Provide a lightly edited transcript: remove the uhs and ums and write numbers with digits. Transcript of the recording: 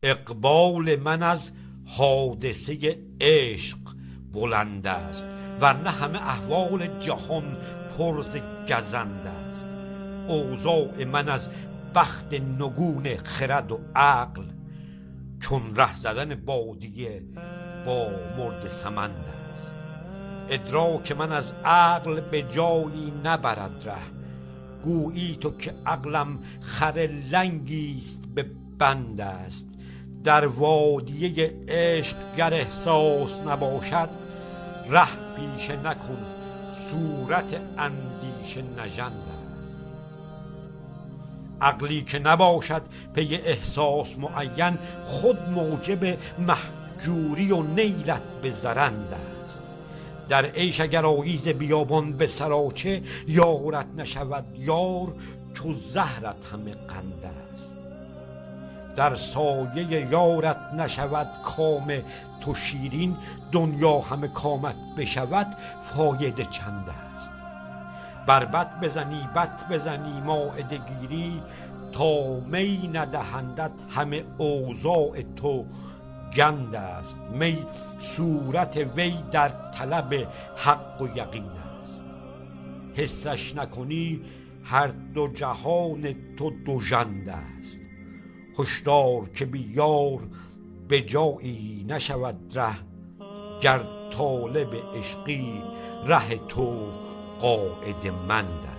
اقبال من از حادثه عشق بلند است، ورنه همه احوال جهان پر ز گزند است. اوضاع من از بخت نگون خرد و عقل، چون ره زدن بادیه با مرد سمند است. ادراک من از عقل به جایی نبرد ره، گویی تو که عقلم خر لنگیست به بند است. در وادیه عشق گر احساس نباشد، ره پیشه نکن صورت اندیشه نژند است. عقلی که نباشد پی احساس معین، خود موجب مهجوری و نیلت به زرند است. در عیش اگر آیی ز بیابان به سراچه، یارت نشود یار چو زهرت همه قند است. در سایه یارت نشود کام تو شیرین، دنیا همه کامت بشود فایده چند است. بر بط بزنی بط بزنی مایده گیری، تا می ندهندت همه اوضاع تو گند است. می صورت وی در طلب حق و یقین است. حسش نکنی هر دو جهان تو دوژند است. هشدار که بی یار به جایی نشود ره، گر طالب عشقی ره تو قاعده مند است.